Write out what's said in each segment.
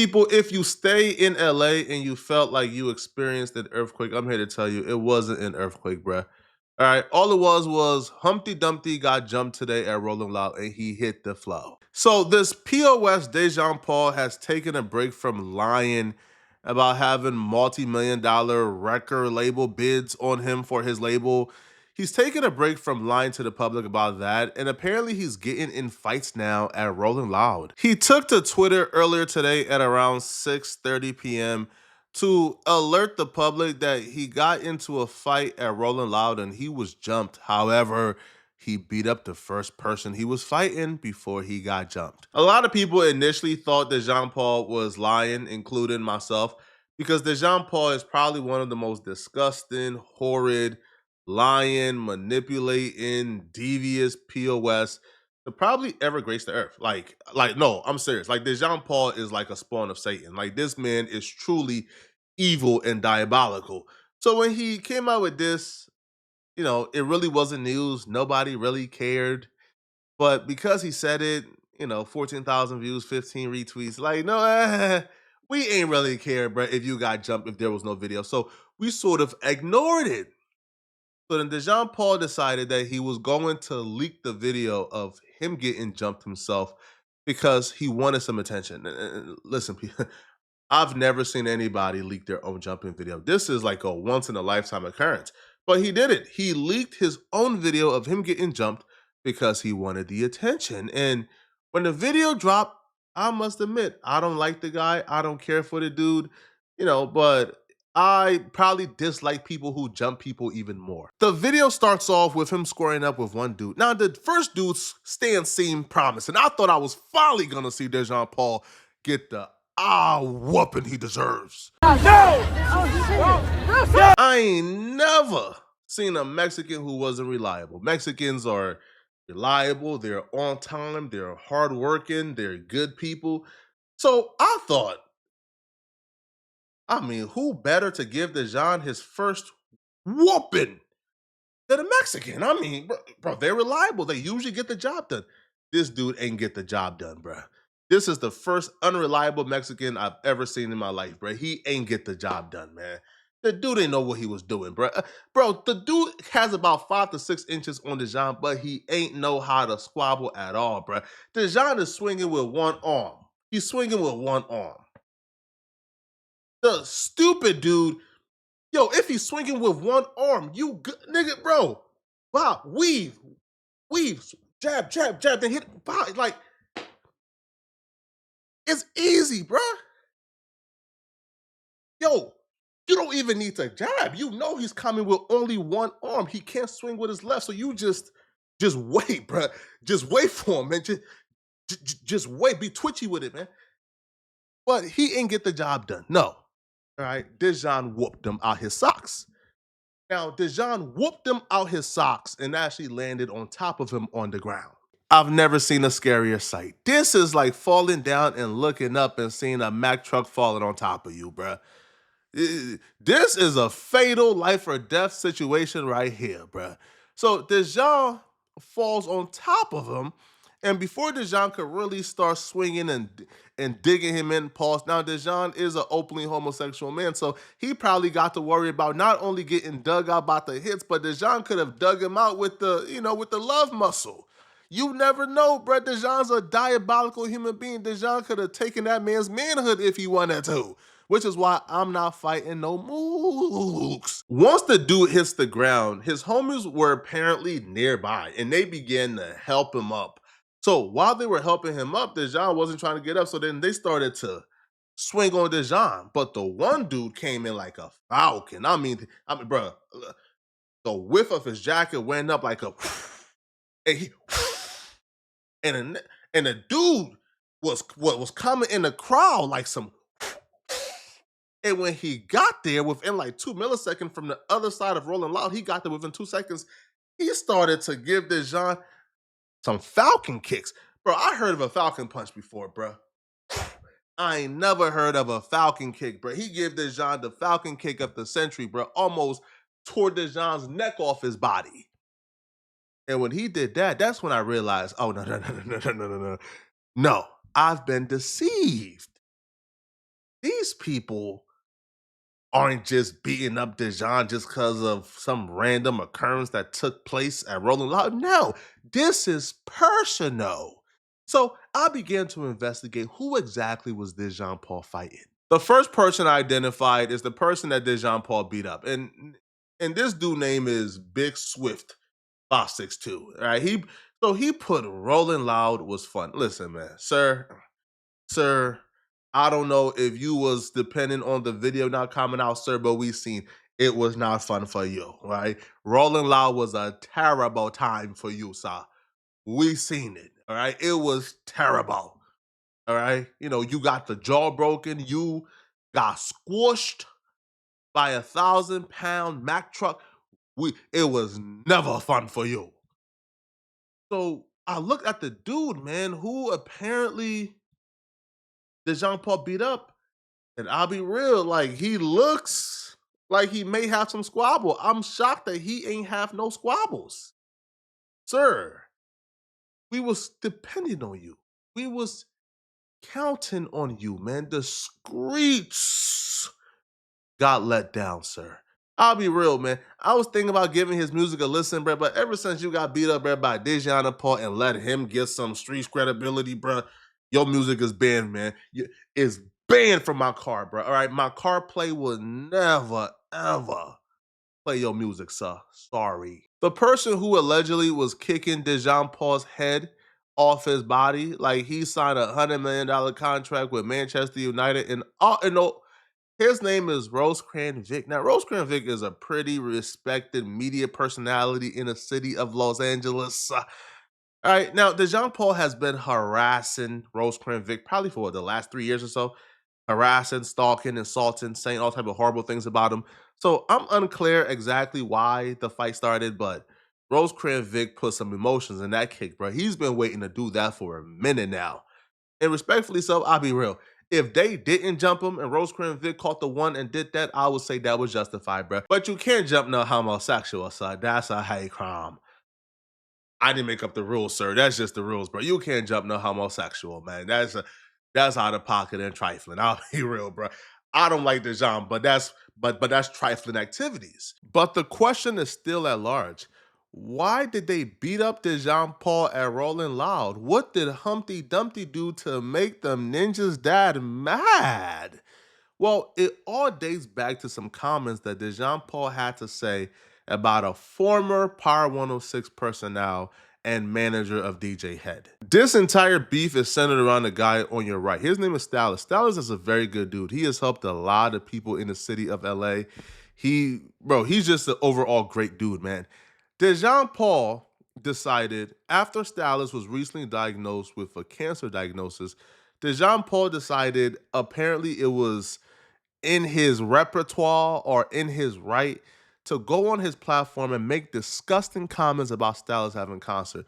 People, if you stay in LA and you felt like you experienced an earthquake, I'm here to tell you it wasn't an earthquake, bruh. All right, all it was Humpty Dumpty got jumped today at Rolling Loud and he hit the flow. So this POS Dejon Paul has taken a break from lying about having multi-million dollar record label bids on him for his label. He's taken a break from lying to the public about that, and apparently he's getting in fights now at Rolling Loud. He took to Twitter earlier today at around 6:30 p.m. to alert the public that he got into a fight at Rolling Loud and he was jumped. However, he beat up the first person he was fighting before he got jumped. A lot of people initially thought that Jean Paul was lying, including myself, because Dejon Paul is probably one of the most disgusting, horrid, lying, manipulating, devious POS to probably ever grace the earth. No, I'm serious. Like Dejon Paul is like a spawn of Satan. Like this man is truly evil and diabolical. So when he came out with this, it really wasn't news. Nobody really cared. But because he said it, 14,000 views, 15 retweets, like, no, we ain't really care, bro, if you got jumped, if there was no video. So we sort of ignored it. So then Dejon Paul decided that he was going to leak the video of him getting jumped himself because he wanted some attention. And listen, I've never seen anybody leak their own jumping video. This is like a once in a lifetime occurrence. But he did it. He leaked his own video of him getting jumped because he wanted the attention. And when the video dropped, I must admit, I don't like the guy. I don't care for the dude, but I probably dislike people who jump people even more. The video starts off with him squaring up with one dude. Now, the first dude's stance seemed promising. I thought I was finally gonna see Dejon Paul get the whooping he deserves. I ain't never seen a Mexican who wasn't reliable. Mexicans are reliable, they're on time, they're hardworking, they're good people. So I thought, who better to give Dejon his first whooping than a Mexican? Bro, they're reliable. They usually get the job done. This dude ain't get the job done, bro. This is the first unreliable Mexican I've ever seen in my life, bro. He ain't get the job done, man. The dude didn't know what he was doing, bro. Bro, the dude has about 5 to 6 inches on Dejon, but he ain't know how to squabble at all, bro. Dejon is swinging with one arm. He's swinging with one arm. The stupid dude, if he's swinging with one arm, you good, nigga, bro. Wow, weave, jab, then hit, bow. Like, it's easy, bro. Yo, you don't even need to jab. You know he's coming with only one arm. He can't swing with his left, so you just wait, bro. Just wait for him, man. Just wait. Be twitchy with it, man. But he ain't get the job done. No. All right, Dejon whooped him out his socks. Now, Dejon whooped him out his socks and actually landed on top of him on the ground. I've never seen a scarier sight. This is like falling down and looking up and seeing a Mack truck falling on top of you, bruh. This is a fatal life or death situation right here, bruh. So Dejon falls on top of him, and before Dejon could really start swinging and digging him in, pause. Now Dejon is an openly homosexual man, so he probably got to worry about not only getting dug out by the hits, but Dejon could have dug him out with the love muscle. You never know, bruh. Dejon's a diabolical human being. Dejon could have taken that man's manhood if he wanted to, which is why I'm not fighting no mooks. Once the dude hits the ground, his homies were apparently nearby, and they began to help him up. So while they were helping him up, Dejon wasn't trying to get up, so then they started to swing on Dejon. But the one dude came in like a falcon. Bro, the whiff of his jacket went up like a, and he, and the dude was coming in the crowd like some. And when he got there within like 2 milliseconds from the other side of Rolling Loud, he got there within 2 seconds. He started to give Dejon some falcon kicks. Bro, I heard of a falcon punch before, bro. I ain't never heard of a falcon kick, bro. He gave Dejon the falcon kick of the century, bro. Almost tore Dejon's neck off his body. And when he did that, that's when I realized, oh, no. No, I've been deceived. these people aren't just beating up Dejon just because of some random occurrence that took place at Rolling Loud. No, this is personal. So I began to investigate who exactly was Dejon Paul fighting. The first person I identified is the person that Dejon Paul beat up. And this dude name is Big Swift 562. All right. He put Rolling Loud was fun. Listen, man, sir, I don't know if you was depending on the video not coming out, sir, but we seen it was not fun for you, right? Rolling Loud was a terrible time for you, sir. We seen it, all right? It was terrible, all right? You know, you got the jaw broken, you got squished by a 1,000-pound Mack truck. It was never fun for you. So I looked at the dude, man, who apparently Dejon Paul beat up. And I'll be real, like, he looks like he may have some squabble. I'm shocked that he ain't have no squabbles. Sir, we was depending on you. We was counting on you, man. The streets got let down, sir. I'll be real, man. I was thinking about giving his music a listen, bro, but ever since you got beat up, bro, by Dejon Paul and let him get some streets credibility, bro, your music is banned, man. It's banned from my car, bro. All right, my car play will never, ever play your music, sir. Sorry. The person who allegedly was kicking Dejon Paul's head off his body, like he signed a $100 million contract with Manchester United, and his name is Rosecrans Vic. Now, Rosecrans Vic is a pretty respected media personality in the city of Los Angeles. All right, now Dejon Paul has been harassing Rosecrans Vic probably for the last 3 years or so, harassing, stalking, insulting, saying all type of horrible things about him. So I'm unclear exactly why the fight started, but Rosecrans Vic put some emotions in that kick, bro. He's been waiting to do that for a minute now. And respectfully so, I'll be real. If they didn't jump him and Rosecrans Vic caught the one and did that, I would say that was justified, bro. But you can't jump no homosexual, so that's a hate crime. I didn't make up the rules, sir. That's just the rules, bro. You can't jump no homosexual, man. That's out of pocket and trifling. I'll be real, bro. I don't like Dejon, but that's trifling activities. But the question is still at large. Why did they beat up Dejon Paul at Rolling Loud? What did Humpty Dumpty do to make them ninjas that mad? Well, it all dates back to some comments that Dejon Paul had to say about a former Power 106 personnel and manager of DJ Head. This entire beef is centered around the guy on your right. His name is Stylus. Stylus is a very good dude. He has helped a lot of people in the city of LA. He's just an overall great dude, man. Dejon Paul decided, after Stylus was recently diagnosed with a cancer diagnosis, Dejon Paul decided apparently it was in his repertoire or in his right to go on his platform and make disgusting comments about Stylus having cancer.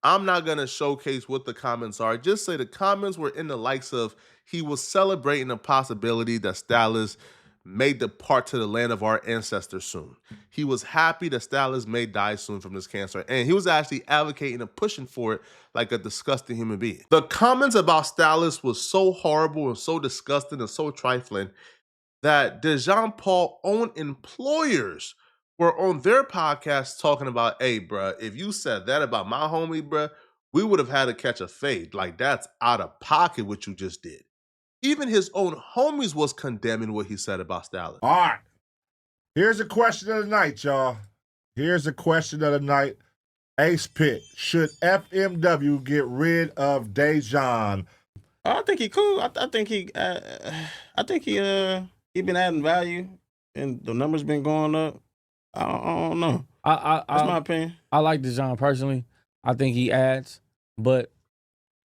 I'm not going to showcase what the comments are. Just say the comments were in the likes of he was celebrating the possibility that Stylus may depart to the land of our ancestors soon. He was happy that Stylus may die soon from this cancer, and he was actually advocating and pushing for it like a disgusting human being. The comments about Stylus was so horrible and so disgusting and so trifling that Dejon Paul own employers were on their podcast talking about, hey, bruh, if you said that about my homie, bruh, we would have had to catch a fade. Like, that's out of pocket what you just did. Even his own homies was condemning what he said about Stylus. All right. Here's a question of the night, y'all. Here's a question of the night. Ace Pit, should FMW get rid of Dejon? I think he cool. I think he been adding value, and the numbers been going up. I don't know. That's my opinion. I like Dejon personally. I think he adds, but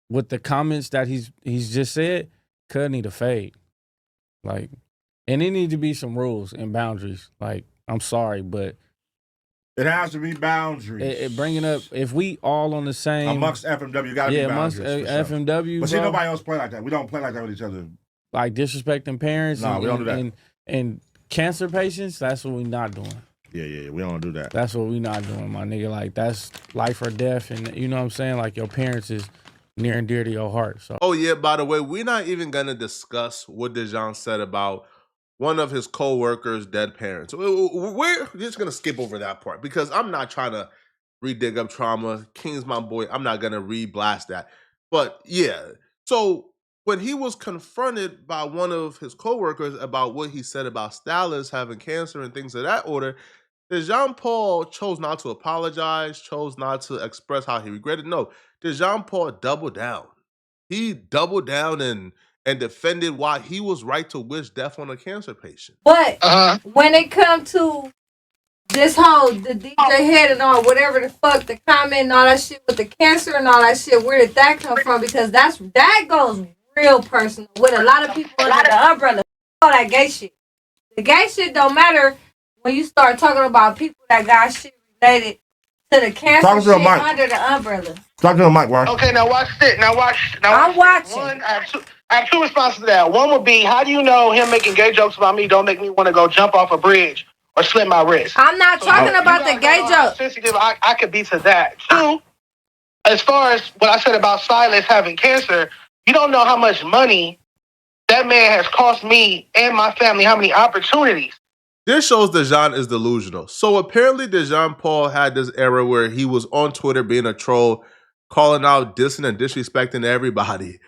with the comments that he's just said, could need a fade. Like, and it need to be some rules and boundaries. Like, I'm sorry, but it has to be boundaries. It bringing up, if we all on the same amongst FMW, gotta be boundaries. Amongst FMW, but see, nobody else play like that. We don't play like that with each other. Like disrespecting parents. No, we don't do that. And cancer patients, that's what we not doing. Yeah, we don't do that. That's what we not doing, my nigga. Like, that's life or death, and you know what I'm saying? Like, your parents is near and dear to your heart. So Oh yeah, by the way, we're not even gonna discuss what Dejon said about one of his co-workers' dead parents. We're just gonna skip over that part because I'm not trying to re-dig up trauma. King's my boy. I'm not gonna re-blast that. But yeah, so when he was confronted by one of his co-workers about what he said about Stylus having cancer and things of that order, Dejon Paul chose not to apologize, chose not to express how he regretted. No, Dejon Paul doubled down. He doubled down and defended why he was right to wish death on a cancer patient. But when it comes to this whole the DJ head and all whatever the fuck the comment and all that shit with the cancer and all that shit, where did that come from? Because that goes real personal with a lot of people under the umbrella. All that gay shit. The gay shit don't matter when you start talking about people that got shit related to the cancer shit under the umbrella. Talk to the mic, Warren. Okay, now watch this. I'm watching. One, I have two responses to that. One would be, how do you know him making gay jokes about me don't make me want to go jump off a bridge or slit my wrist? I'm not talking about the gay joke. Sensitive, I could be to that. Two, as far as what I said about Silas having cancer, you don't know how much money that man has cost me and my family, how many opportunities. This shows Dejon is delusional. So apparently Dejon Paul had this era where he was on Twitter being a troll, calling out, dissing, and disrespecting everybody.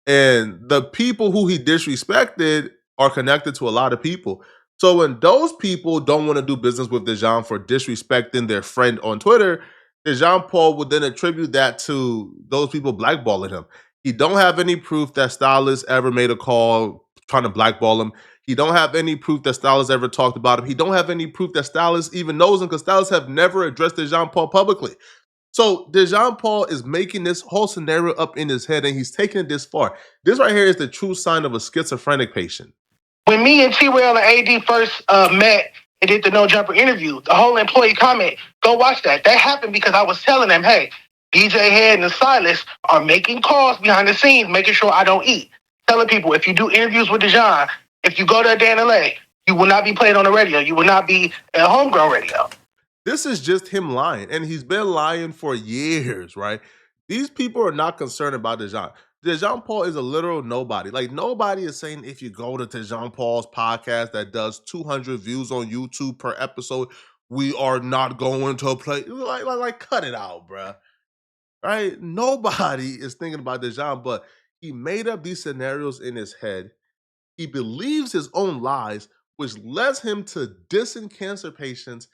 And the people who he disrespected are connected to a lot of people. So when those people don't want to do business with Dejon for disrespecting their friend on Twitter, Dejon Paul would then attribute that to those people blackballing him. He don't have any proof that Stylus ever made a call trying to blackball him. He don't have any proof that Stylus ever talked about him. He don't have any proof that Stylus even knows him because Stylus have never addressed Dejon Paul publicly. So Dejon Paul is making this whole scenario up in his head and he's taking it this far. This right here is the true sign of a schizophrenic patient. When me and T-Rail and AD first met and did the No Jumper interview, the whole employee comment, go watch that. That happened because I was telling them, hey, DJ Head and Silas are making calls behind the scenes, making sure I don't eat. Telling people, if you do interviews with Dejon, if you go to a day in LA, you will not be played on the radio. You will not be at homegrown radio. This is just him lying, and he's been lying for years, right? These people are not concerned about Dejon. Dejon Paul is a literal nobody. Like, nobody is saying if you go to Dejon Paul's podcast that does 200 views on YouTube per episode, we are not going to play. Like cut it out, bruh. Right? Nobody is thinking about Dejon, but he made up these scenarios in his head. He believes his own lies, which led him to dissing cancer patients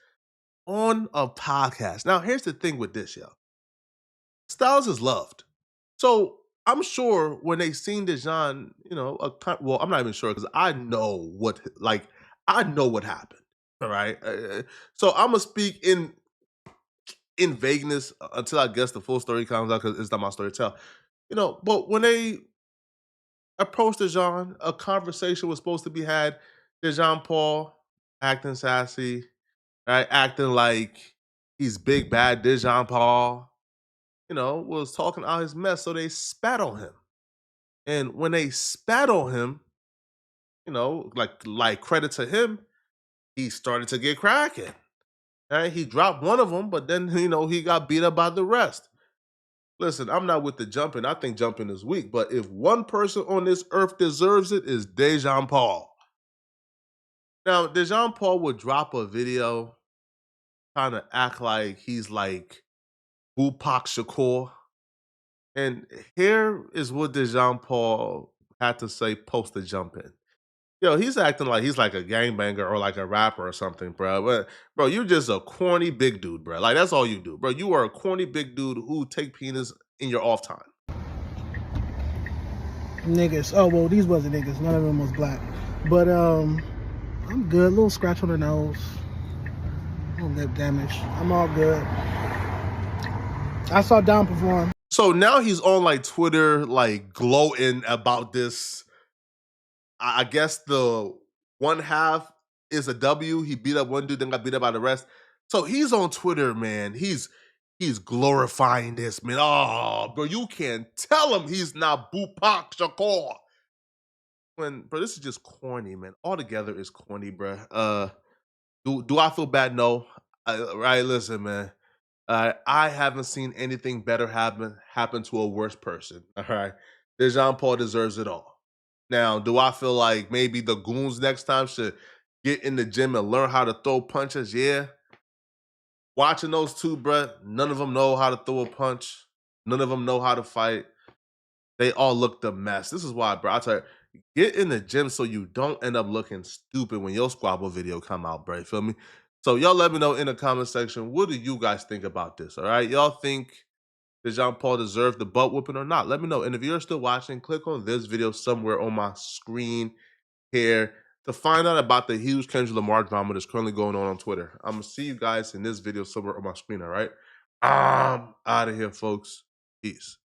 on a podcast. Now, here's the thing with this, yo. Styles is loved. So I'm sure when they seen Dejon, well, I'm not even sure because I know what happened. All right. So I'm gonna speak in vagueness until I guess the full story comes out because it's not my story to tell. But when they approached Dejon, a conversation was supposed to be had. Dejon Paul acting sassy, right? Acting like he's big bad Dejon Paul, was talking out his mess. So they spat on him. And when they spat on him, like credit to him, he started to get cracking. Right? He dropped one of them, but then, he got beat up by the rest. Listen, I'm not with the jumping. I think jumping is weak. But if one person on this earth deserves it, is Dejon Paul. Now, Dejon Paul would drop a video trying to act like he's like Tupac Shakur. And here is what Dejon Paul had to say post the jump in. Yo, he's acting like he's like a gangbanger or like a rapper or something, bro. But bro, you're just a corny big dude, bro. Like that's all you do, bro. You are a corny big dude who take penis in your off time. Niggas. Oh well, these wasn't niggas. None of them was black. But I'm good. Little scratch on the nose. Little lip damage. I'm all good. I saw Dom perform. So now he's on like Twitter, like gloating about this. I guess the one half is a W. He beat up one dude, then got beat up by the rest. So he's on Twitter, man. He's glorifying this, man. Oh, bro, you can't tell him he's not Tupac Shakur. Bro, this is just corny, man. Altogether is corny, bro. Do I feel bad? No. Right, listen, man. I haven't seen anything better happen to a worse person. All right, Dejon Paul deserves it all. Now, do I feel like maybe the goons next time should get in the gym and learn how to throw punches? Yeah. Watching those two, bruh, none of them know how to throw a punch. None of them know how to fight. They all looked a mess. This is why, bro. I tell you, get in the gym so you don't end up looking stupid when your squabble video come out, bro. You feel me? So y'all let me know in the comment section, what do you guys think about this? All right. Y'all think Dejon Paul deserved the butt whooping or not? Let me know. And if you're still watching, click on this video somewhere on my screen here to find out about the huge Kendrick Lamar drama that's currently going on Twitter. I'm gonna see you guys in this video somewhere on my screen. All right. I'm out of here, folks. Peace.